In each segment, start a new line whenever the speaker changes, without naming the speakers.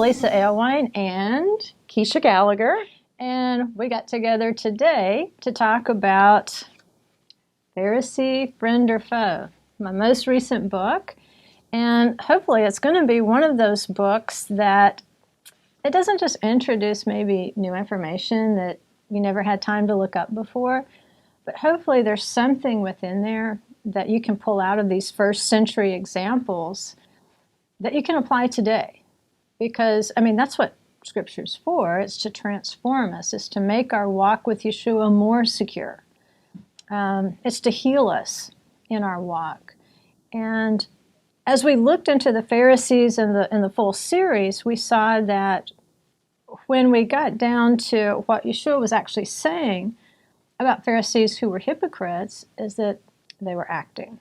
Hollisa Alewine and
Keisha Gallagher.
And we got together today to talk about Pharisee, Friend or Foe, my most recent book. And hopefully it's going to be one of those books that it doesn't just introduce maybe new information that you never had time to look up before, but hopefully there's something within there that you can pull out of these first century examples that you can apply today. Because, I mean, that's what Scripture's for. It's to transform us. It's to make our walk with Yeshua more secure. It's to heal us in our walk. And as we looked into the Pharisees in the full series, we saw that when we got down to what Yeshua was actually saying about Pharisees who were hypocrites, is that they were acting.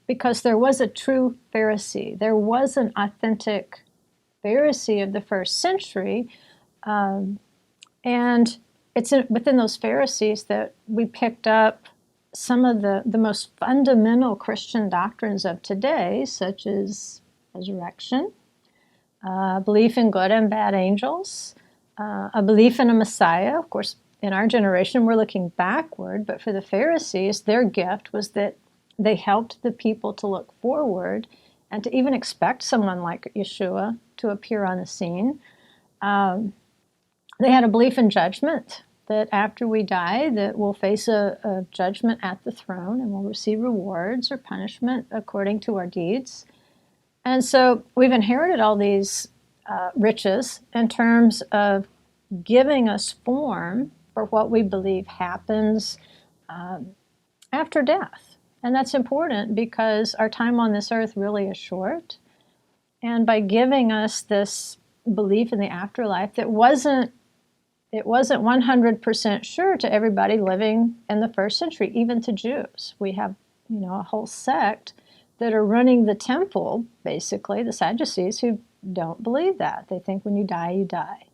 Because there was a true Pharisee. There was an authentic Pharisee of the first century. And it's within those Pharisees that we picked up some of the most fundamental Christian doctrines of today, such as resurrection, belief in good and bad angels, a belief in a Messiah. Of course, in our generation, we're looking backward, but for the Pharisees, their gift was that they helped the people to look forward and to even expect someone like Yeshua to appear on the scene. They had a belief in judgment, that after we die, that we'll face a judgment at the throne and we'll receive rewards or punishment according to our deeds. And so we've inherited all these riches in terms of giving us form for what we believe happens after death. And that's important because our time on this earth really is short. And by giving us this belief in the afterlife that wasn't 100% sure to everybody living in the first century, even to Jews. We have, a whole sect that are running the temple, basically, the Sadducees, who don't believe that. They think when you die, you die.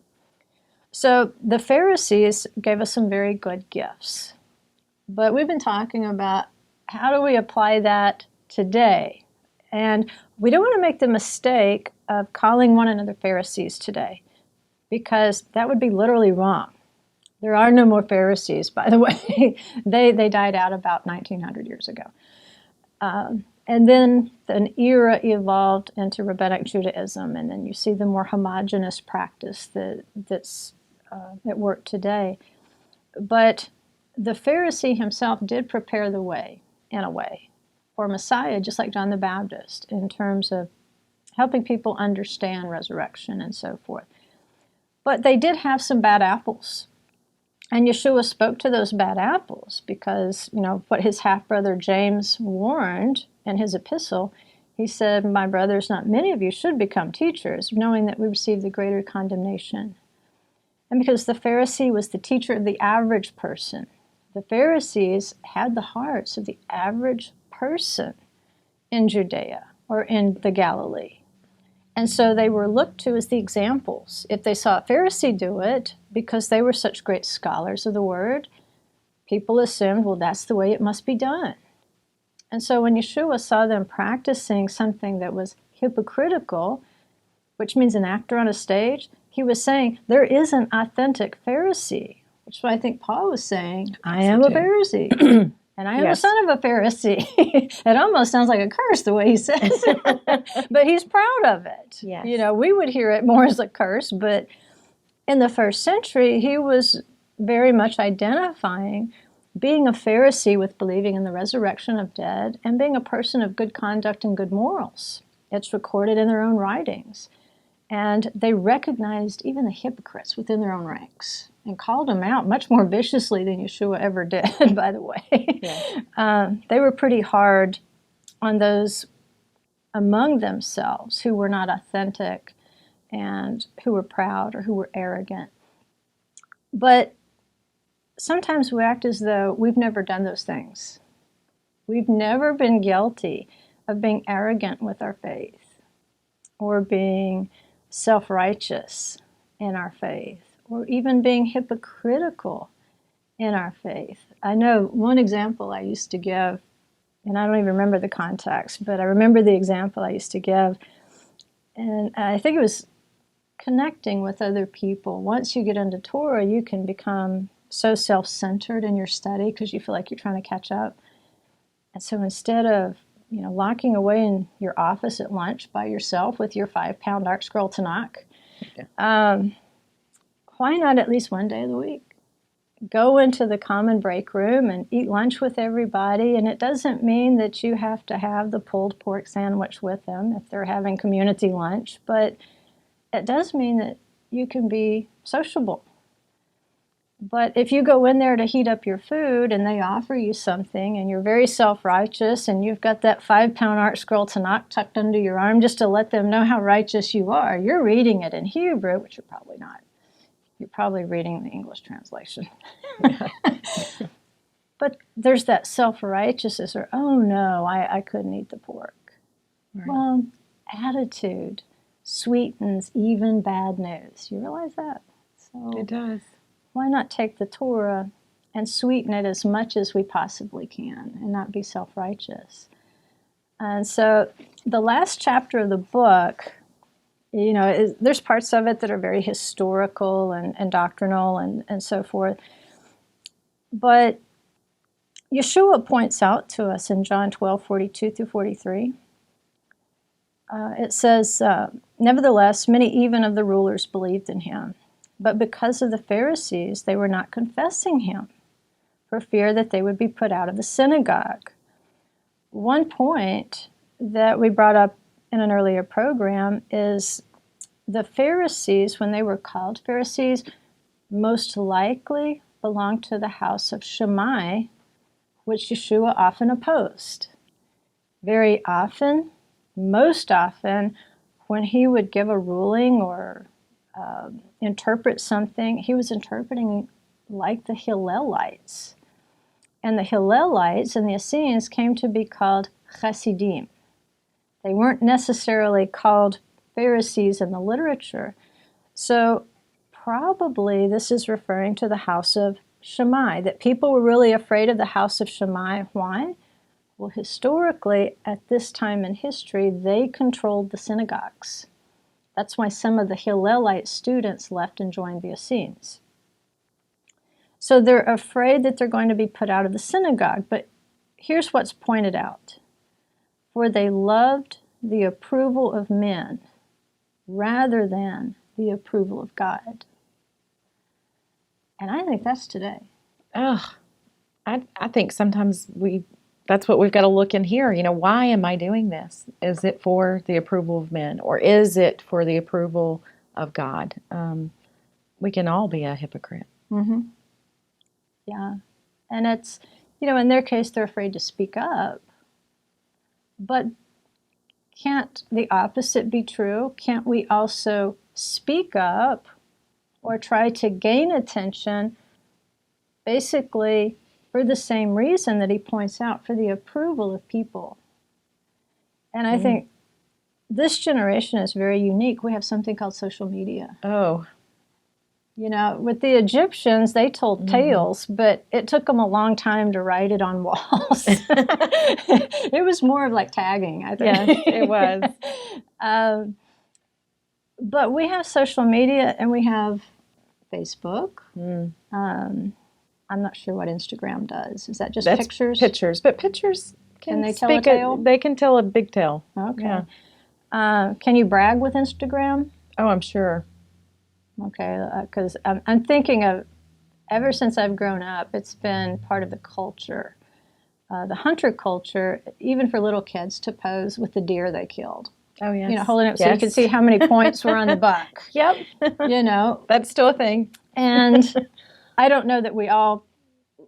So the Pharisees gave us some very good gifts. But we've been talking about how do we apply that today? And we don't want to make the mistake of calling one another Pharisees today, because that would be literally wrong. There are no more Pharisees, by the way. They died out about 1900 years ago. And then an era evolved into Rabbinic Judaism, and then you see the more homogeneous practice that's at work today. But the Pharisee himself did prepare the way, in a way, for Messiah, just like John the Baptist, in terms of helping people understand resurrection and so forth. But they did have some bad apples. And Yeshua spoke to those bad apples because, what his half-brother James warned in his epistle, he said, "My brothers, not many of you should become teachers, knowing that we receive the greater condemnation." And because the Pharisee was the teacher of the average person, the Pharisees had the hearts of the average person in Judea or in the Galilee. And so they were looked to as the examples. If they saw a Pharisee do it, because they were such great scholars of the word, people assumed, well, that's the way it must be done. And so when Yeshua saw them practicing something that was hypocritical, which means an actor on a stage, he was saying there is an authentic Pharisee, which I think Paul was saying, I am a Pharisee. And I am a son of a Pharisee. It almost sounds like a curse the way he says it. But he's proud of it.
Yes.
We would hear it more as a curse, but in the first century, he was very much identifying being a Pharisee with believing in the resurrection of dead and being a person of good conduct and good morals. It's recorded in their own writings. And they recognized even the hypocrites within their own ranks and called them out much more viciously than Yeshua ever did, by the way. Yeah. They were pretty hard on those among themselves who were not authentic and who were proud or who were arrogant. But sometimes we act as though we've never done those things. We've never been guilty of being arrogant with our faith or being self-righteous in our faith, or even being hypocritical in our faith. I know one example I used to give, and I don't even remember the context, but I remember the example I used to give And I think it was connecting with other people. Once you get into Torah, you can become so self-centered in your study because you feel like you're trying to catch up. And so instead of, locking away in your office at lunch by yourself with your 5-pound Art Scroll Tanakh, why not at least one day of the week go into the common break room and eat lunch with everybody? And it doesn't mean that you have to have the pulled pork sandwich with them if they're having community lunch, but it does mean that you can be sociable. But if you go in there to heat up your food and they offer you something and you're very self-righteous and you've got that 5-pound Art Scroll Tanakh tucked under your arm just to let them know how righteous you are, you're reading it in Hebrew, which you're probably not. You're probably reading the English translation. But there's that self-righteousness or, oh no, I couldn't eat the pork. Right. Well, attitude sweetens even bad news. You realize that? So
it does.
Why not take the Torah and sweeten it as much as we possibly can and not be self-righteous? And so the last chapter of the book, there's parts of it that are very historical and doctrinal and so forth. But Yeshua points out to us in John 12:42 through 43, it says, nevertheless, many even of the rulers believed in him. But because of the Pharisees, they were not confessing him for fear that they would be put out of the synagogue. One point that we brought up in an earlier program is the Pharisees, when they were called Pharisees, most likely belonged to the house of Shammai, which Yeshua often opposed. Very often, most often, when he would give a ruling or interpret something, he was interpreting like the Hillelites. And the Hillelites and the Essenes came to be called Chassidim. They weren't necessarily called Pharisees in the literature. So probably this is referring to the house of Shammai, that people were really afraid of the house of Shammai. Why? Well, historically, at this time in history, they controlled the synagogues. That's why some of the Hillelite students left and joined the Essenes. So they're afraid that they're going to be put out of the synagogue. But here's what's pointed out. For they loved the approval of men rather than the approval of God. And I think that's today.
I think sometimes that's what we've got to look in here. Why am I doing this? Is it for the approval of men, or is it for the approval of God? We can all be a hypocrite.
Mm-hmm. Yeah. And it's, in their case, they're afraid to speak up. But can't the opposite be true? Can't we also speak up or try to gain attention, basically for the same reason that he points out, for the approval of people? And I think this generation is very unique. We have something called social media.
Oh.
With the Egyptians, they told tales, but it took them a long time to write it on walls. It was more of like tagging, I think.
Yes, it was.
But we have social media and we have Facebook. I'm not sure what Instagram does. Is that just pictures?
Pictures, but pictures
can they tell a tale?
They can tell a big tale.
Okay. Yeah. Can you brag with Instagram?
Oh, I'm sure.
Okay, because I'm thinking of, ever since I've grown up, it's been part of the culture, the hunter culture, even for little kids to pose with the deer they killed.
Oh, yes.
Holding it so you can see how many points were on the buck.
Yep. That's still a thing.
And I don't know that we all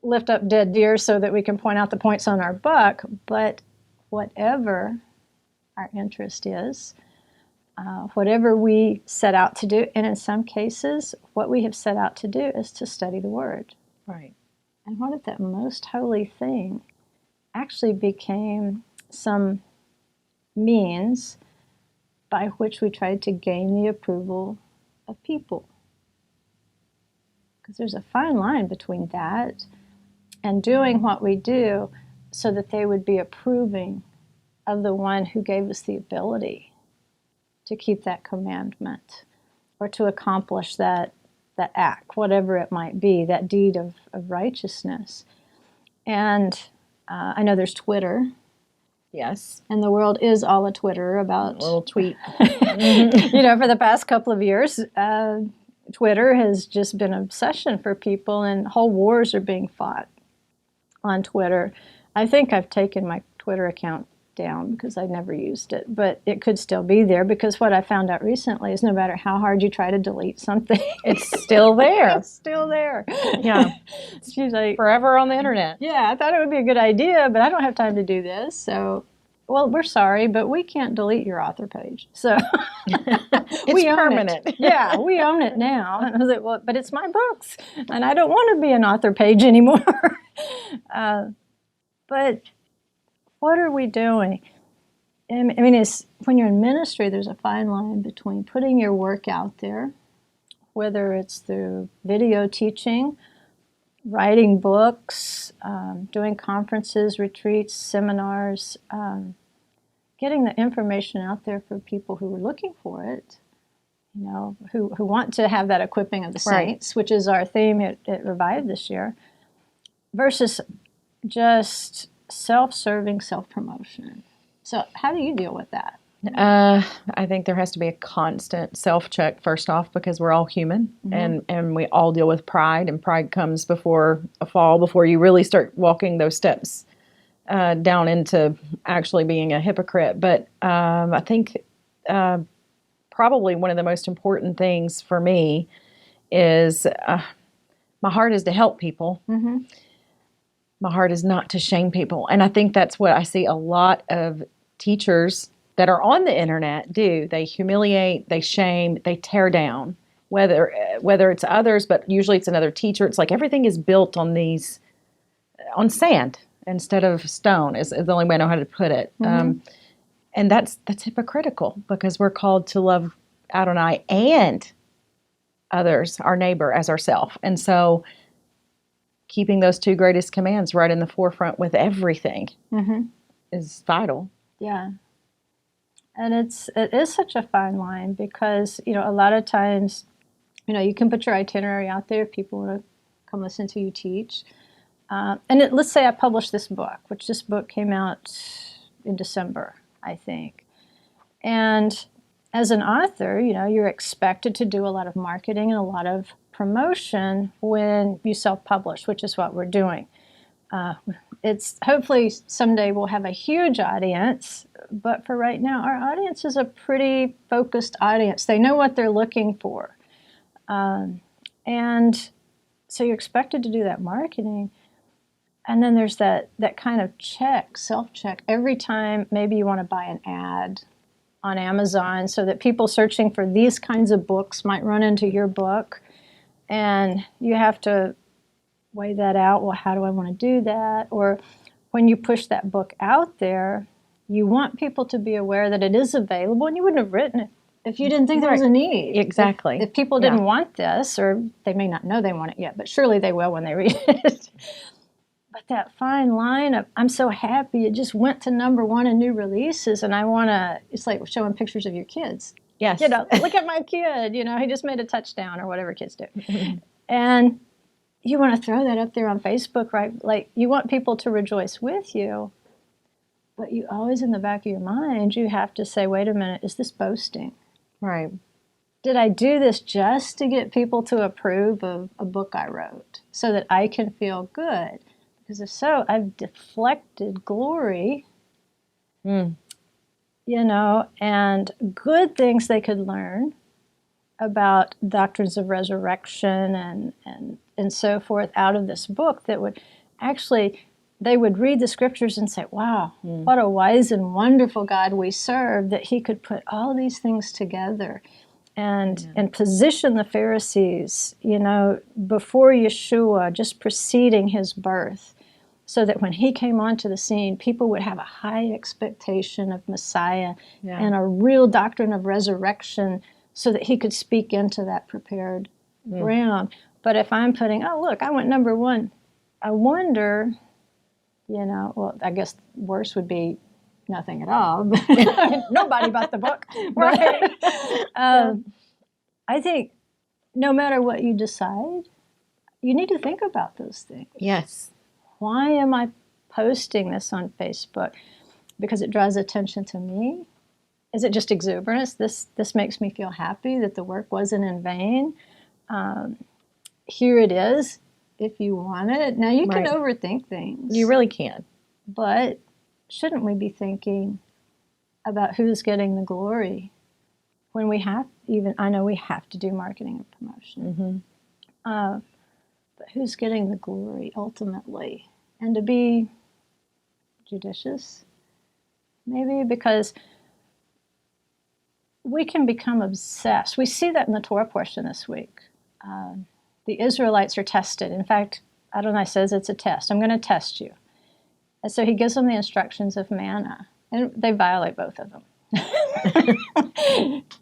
lift up dead deer so that we can point out the points on our buck, but whatever our interest is, whatever we set out to do, and in some cases, what we have set out to do is to study the Word.
Right.
And what if that most holy thing actually became some means by which we tried to gain the approval of people? Because there's a fine line between that and doing what we do so that they would be approving of the one who gave us the ability to keep that commandment or to accomplish that act, whatever it might be, that deed of righteousness. And I know there's Twitter.
Yes.
And the world is all a Twitter about...
A little tweet.
You know, for the past couple of years, Twitter has just been an obsession for people, and whole wars are being fought on Twitter. I think I've taken my Twitter account down because I never used it, but it could still be there, because what I found out recently is no matter how hard you try to delete something,
it's still there.
It's still there.
Yeah.
She's like,
forever on the internet.
Yeah, I thought it would be a good idea, but I don't have time to do this. So, well, we're sorry, but we can't delete your author page. So
it's permanent.
Yeah, we own it now. And I was like, well, but it's my books, and I don't want to be an author page anymore. But what are we doing? I mean, it's, when you're in ministry, there's a fine line between putting your work out there, whether it's through video teaching, writing books, doing conferences, retreats, seminars, getting the information out there for people who are looking for it, you know, who want to have that equipping of the saints, which is our theme at Revive this year, versus just self-serving, self-promotion. So how do you deal with that?
I think there has to be a constant self-check first off, because we're all human, and we all deal with pride, and pride comes before a fall, before you really start walking those steps down into actually being a hypocrite. But I think probably one of the most important things for me is my heart is to help people. Mm-hmm. My heart is not to shame people. And I think that's what I see a lot of teachers that are on the internet do. They humiliate, they shame, they tear down, whether it's others, but usually it's another teacher. It's like everything is built on sand instead of stone is the only way I know how to put it. Mm-hmm. And that's hypocritical, because we're called to love Adonai and others, our neighbor, as ourselves. And so keeping those two greatest commands right in the forefront with everything is vital.
Yeah. And it is such a fine line, because, you know, a lot of times, you know, you can put your itinerary out there if people want to come listen to you teach. Let's say I publish this book, which this book came out in December, I think. And as an author, you know, you're expected to do a lot of marketing and a lot of promotion when you self-publish, which is what we're doing. It's hopefully someday we'll have a huge audience, but for right now, our audience is a pretty focused audience. They know what they're looking for. And so you're expected to do that marketing. And then there's that kind of self-check, every time maybe you want to buy an ad on Amazon, so that people searching for these kinds of books might run into your book. And you have to weigh that out. Well, how do I want to do that? Or when you push that book out there, you want people to be aware that it is available, and you wouldn't have written it if you didn't think there was a need.
Exactly.
If people didn't want this, or they may not know they want it yet, but surely they will when they read it. But that fine line of, I'm so happy it just went to #1 in new releases, and I want to, it's like showing pictures of your kids.
Yes.
You know, look at my kid, you know, he just made a touchdown, or whatever kids do. And you want to throw that up there on Facebook, right? Like, you want people to rejoice with you, but you always, in the back of your mind, you have to say, wait a minute, is this boasting?
Right.
Did I do this just to get people to approve of a book I wrote so that I can feel good? Because if so, I've deflected glory. You know, and good things they could learn about doctrines of resurrection and so forth out of this book, that would actually, they would read the scriptures and say, wow, what a wise and wonderful God we serve, that he could put all these things together and position the Pharisees, you know, before Yeshua, just preceding his birth, so that when he came onto the scene, people would have a high expectation of Messiah and a real doctrine of resurrection, so that he could speak into that prepared ground. But if I'm putting, oh, look, I went #1, I wonder, you know, well, I guess worse would be nothing at all. Nobody bought the book.
Right.
I think no matter what you decide, you need to think about those things.
Yes.
Why am I posting this on Facebook? Because it draws attention to me? Is it just exuberance? This makes me feel happy that the work wasn't in vain. Here it is, if you want it. Now, you can overthink things.
You really can.
But shouldn't we be thinking about who's getting the glory when we have, I know we have to do marketing and promotion. Mm-hmm. But who's getting the glory ultimately? And to be judicious, maybe, because we can become obsessed. We see that in the Torah portion this week. The Israelites are tested. In fact, Adonai says it's a test. I'm going to test you. And so he gives them the instructions of manna. And they violate both of them.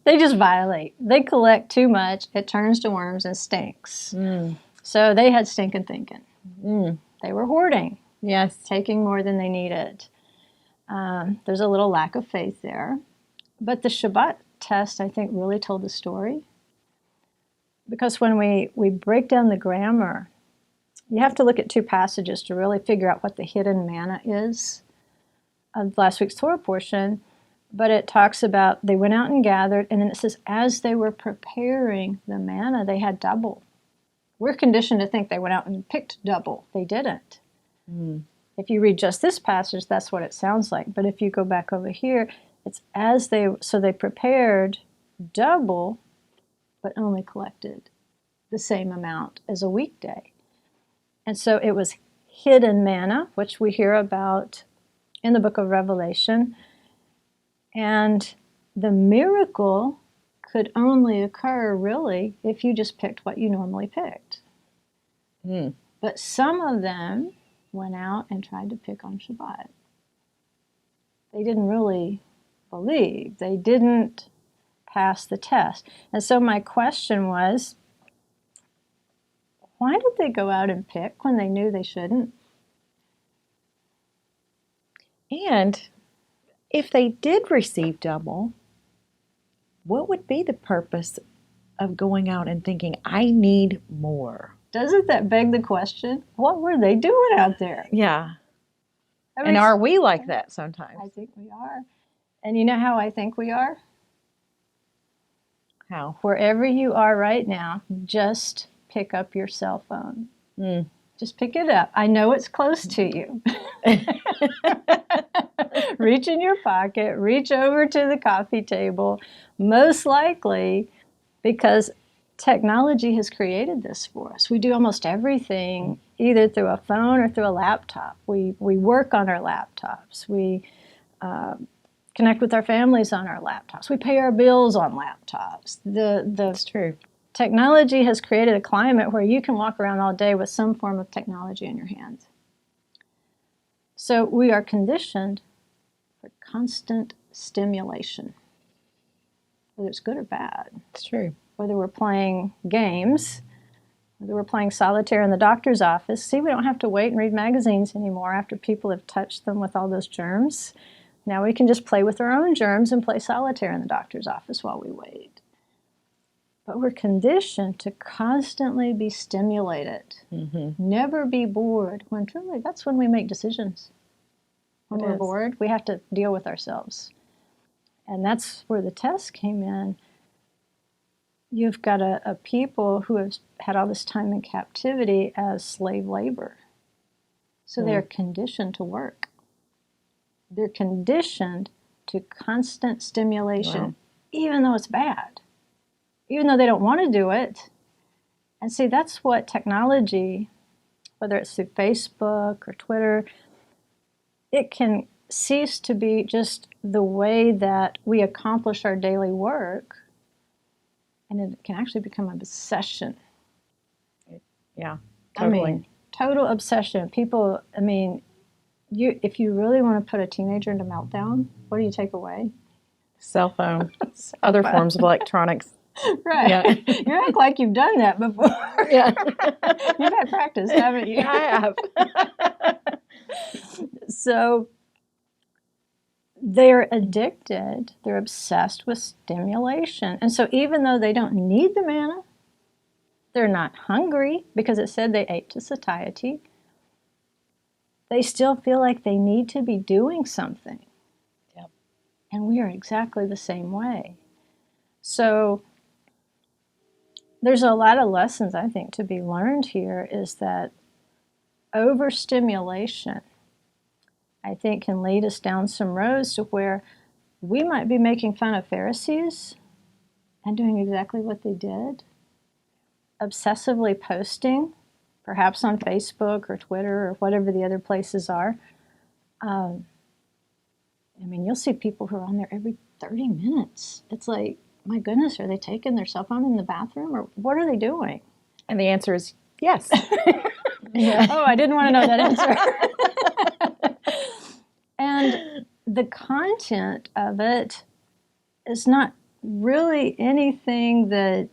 They just violate. They collect too much. It turns to worms and stinks. Mm. So they had stinking thinking. Mm. They were hoarding.
Yes.
Taking more than they needed. There's a little lack of faith there. But the Shabbat test, I think, really told the story. Because when we break down the grammar, you have to look at two passages to really figure out what the hidden manna is of last week's Torah portion. But it talks about they went out and gathered, and then it says as they were preparing the manna, they had double. We're conditioned to think they went out and picked double. They didn't. Mm. If you read just this passage, that's what it sounds like. But if you go back over here, it's they prepared double, but only collected the same amount as a weekday. And so it was hidden manna, which we hear about in the book of Revelation. And the miracle could only occur, really, if you just picked what you normally picked. Mm. But some of them went out and tried to pick on Shabbat. They didn't really believe. They didn't pass the test. And so my question was, why did they go out and pick when they knew they shouldn't?
And if they did receive double, what would be the purpose of going out and thinking, I need more?
Doesn't that beg the question? What were they doing out there?
Yeah. And are we like that sometimes?
I think we are. And you know how I think we are?
How?
Wherever you are right now, just pick up your cell phone. Mm. Just pick it up. I know it's close to you. Reach in your pocket, reach over to the coffee table. Most likely, because technology has created this for us. We do almost everything either through a phone or through a laptop. We work on our laptops. We connect with our families on our laptops. We pay our bills on laptops.
That's true.
Technology has created a climate where you can walk around all day with some form of technology in your hands. So we are conditioned for constant stimulation, whether it's good or bad.
It's true.
Whether we're playing games, whether we're playing solitaire in the doctor's office. See, we don't have to wait and read magazines anymore after people have touched them with all those germs. Now we can just play with our own germs and play solitaire in the doctor's office while we wait. But we're conditioned to constantly be stimulated, never be bored, when truly that's when we make decisions. When we're bored, we have to deal with ourselves. And that's where the test came in. You've got a people who have had all this time in captivity as slave labor. So they're conditioned to work. They're conditioned to constant stimulation, even though it's bad. Even though they don't want to do it. And see, that's what technology, whether it's through Facebook or Twitter, it can cease to be just the way that we accomplish our daily work, and it can actually become an obsession.
Yeah, totally.
I mean, total obsession. People, I mean, if you really want to put a teenager into meltdown, what do you take away?
Cell phone, other forms of electronics.
Right. Yeah. You act like you've done that before.
Yeah.
You've had practice, haven't you?
I have.
So they're addicted, they're obsessed with stimulation. And so even though they don't need the manna, they're not hungry because it said they ate to satiety, they still feel like they need to be doing something.
Yep.
And we are exactly the same way. So there's a lot of lessons, I think, to be learned here, is that overstimulation, I think, can lead us down some roads to where we might be making fun of Pharisees and doing exactly what they did, obsessively posting, perhaps on Facebook or Twitter or whatever the other places are. I mean, you'll see people who are on there every 30 minutes. It's like, my goodness, are they taking their cell phone in the bathroom, or what are they doing?
And the answer is yes.
Yeah. Oh, I didn't want to know that answer. And the content of it is not really anything that,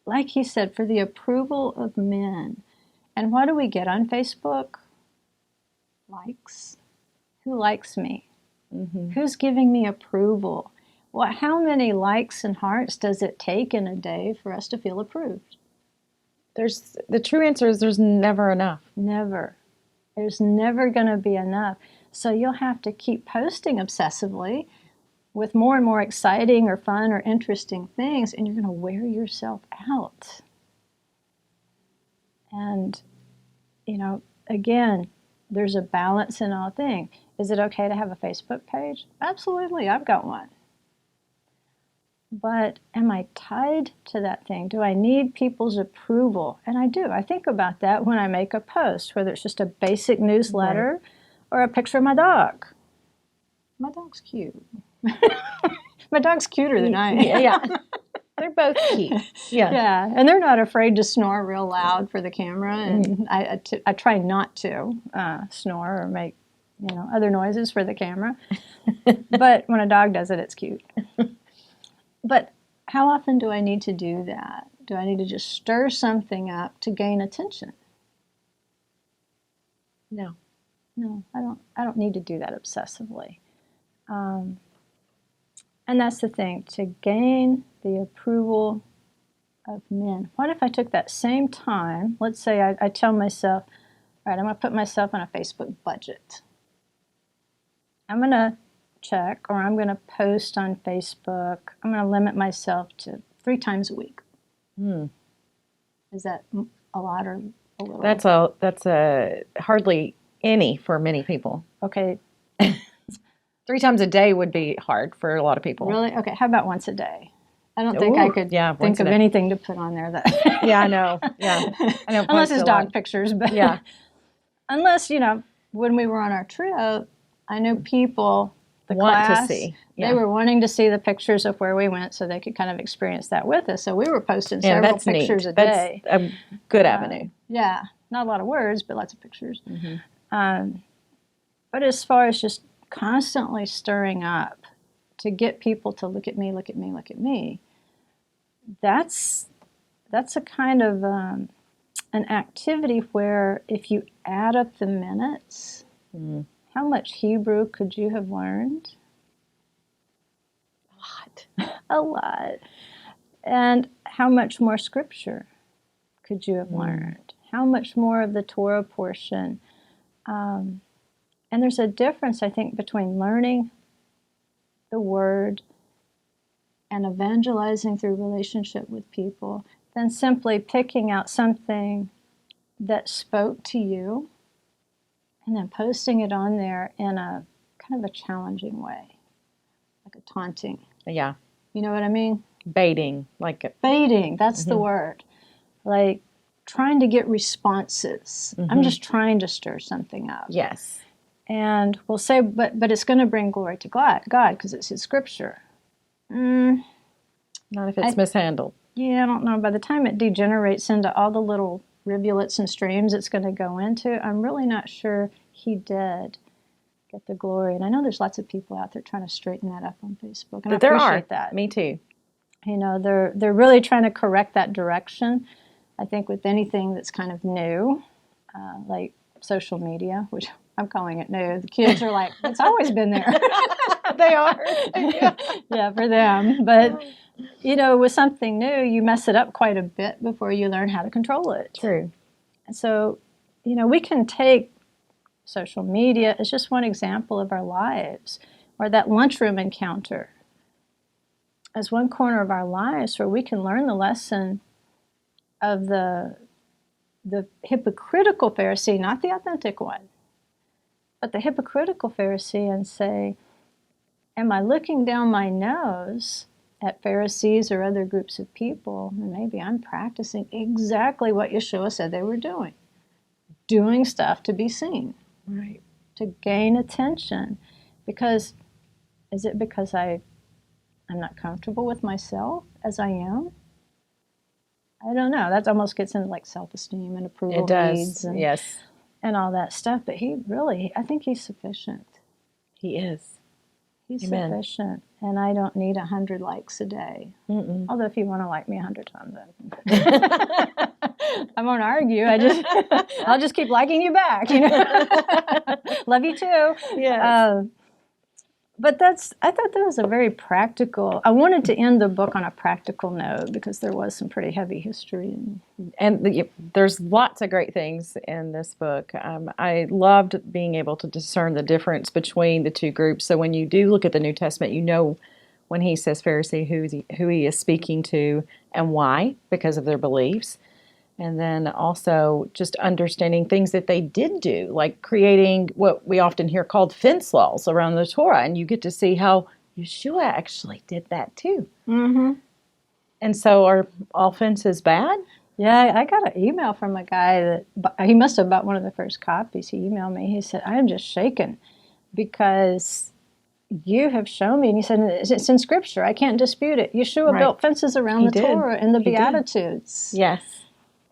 like he said, for the approval of men. And what do we get on Facebook? Likes. Who likes me?
Mm-hmm.
Who's giving me approval? Well, how many likes and hearts does it take in a day for us to feel approved?
The true answer is there's never enough.
Never. There's never going to be enough. So you'll have to keep posting obsessively with more and more exciting or fun or interesting things, and you're going to wear yourself out. And, again, there's a balance in all things. Is it okay to have a Facebook page? Absolutely, I've got one. But am I tied to that thing? Do I need people's approval? And I do. I think about that when I make a post, whether it's just a basic newsletter or a picture of my dog. My dog's cute. My dog's cuter than I am.
Yeah. They're both cute. Yeah.
Yeah, and they're not afraid to snore real loud for the camera, and I try not to snore or make other noises for the camera. But when a dog does it, it's cute. But how often do I need to do that? Do I need to just stir something up to gain attention?
No.
No, I don't need to do that obsessively. And that's the thing, to gain the approval of men. What if I took that same time, let's say I tell myself, all right, I'm going to put myself on a Facebook budget. I'm going to check, or I'm going to post on Facebook. I'm going to limit myself to 3 times a week. Is that a lot or a little?
That's a hardly any for many people.
Okay.
3 times a day would be hard for a lot of people.
Really? Okay. How about once a day? I don't think I could think of anything to put on there that.
Yeah, I know. Yeah, I know.
Unless it's dog pictures, but
yeah.
Unless when we were on our trip, I know people. The
Want
class,
to see. Yeah.
They were wanting to see the pictures of where we went so they could kind of experience that with us. So we were posting several pictures a day.
That's a good avenue.
Yeah, not a lot of words, but lots of pictures.
Mm-hmm.
But as far as just constantly stirring up to get people to look at me, look at me, look at me, that's a kind of an activity where if you add up the minutes, how much Hebrew could you have learned? A lot. And how much more scripture could you have learned? How much more of the Torah portion? And there's a difference, I think, between learning the Word and evangelizing through relationship with people than simply picking out something that spoke to you and then posting it on there in a kind of a challenging way, like a taunting.
Yeah.
You know what I mean?
Baiting.
Baiting, that's the word. Like trying to get responses. I'm just trying to stir something up.
Yes.
And we'll say, but it's going to bring glory to God because it's His Scripture.
Not if it's mishandled.
Yeah, I don't know. By the time it degenerates into all the little rivulets and streams it's going to go into, I'm really not sure He did get the glory. And I know there's lots of people out there trying to straighten that up on Facebook, and
But
I
there
appreciate
are.
that.
Me too.
They're really trying to correct that direction. I think with anything that's kind of new, like social media, which I'm calling it new. The kids are like, it's always been there.
They are.
Yeah, for them. But, with something new, you mess it up quite a bit before you learn how to control it.
True.
And so, we can take social media as just one example of our lives, or that lunchroom encounter as one corner of our lives where we can learn the lesson of the hypocritical Pharisee, not the authentic one, but the hypocritical Pharisee, and say, am I looking down my nose at Pharisees or other groups of people, and maybe I'm practicing exactly what Yeshua said they were doing stuff to be seen,
Right.
to gain attention. Because, is it because I'm not comfortable with myself as I am? I don't know. That almost gets into like self-esteem and approval
It does.
needs and,
Yes.
and all that stuff. But I think he's sufficient.
He is.
He's
Amen.
sufficient. And I don't need 100 likes a day.
Mm-mm.
Although if you want to like me 100 times, then I won't argue. I'll just keep liking you back. Love you too.
Yes.
But I thought that was a very practical. I wanted to end the book on a practical note because there was some pretty heavy history.
And there's lots of great things in this book. I loved being able to discern the difference between the two groups. So when you do look at the New Testament, when he says Pharisee, who he is speaking to and why, because of their beliefs. And then also just understanding things that they did do, like creating what we often hear called fence laws around the Torah. And you get to see how Yeshua actually did that too.
Mm-hmm.
And so are all fences bad?
Yeah, I got an email from a guy that he must have bought one of the first copies. He emailed me. He said, I am just shaken because you have shown me. And he said, it's in Scripture. I can't dispute it. Yeshua built fences around the Torah and the Beatitudes.
Yes.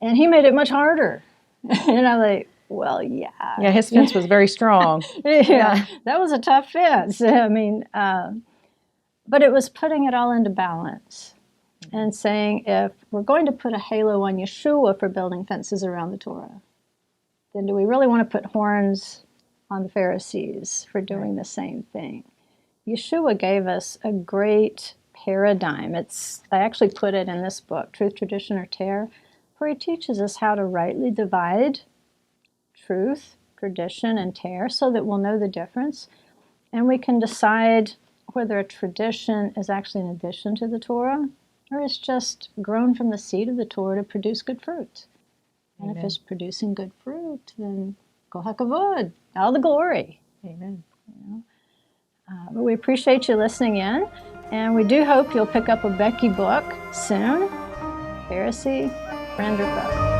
And he made it much harder. And I'm like, well, yeah.
Yeah, his fence was very strong.
Yeah, that was a tough fence. I mean, but it was putting it all into balance and saying, if we're going to put a halo on Yeshua for building fences around the Torah, then do we really want to put horns on the Pharisees for doing the same thing? Yeshua gave us a great paradigm. I actually put it in this book, Truth, Tradition, or Tear, where he teaches us how to rightly divide truth, tradition, and tear so that we'll know the difference. And we can decide whether a tradition is actually an addition to the Torah or it's just grown from the seed of the Torah to produce good fruit. And if it's producing good fruit, then kol hakavod, all the glory.
Amen.
But we appreciate you listening in, and we do hope you'll pick up a Becky book soon. Pharisee, friend or foe.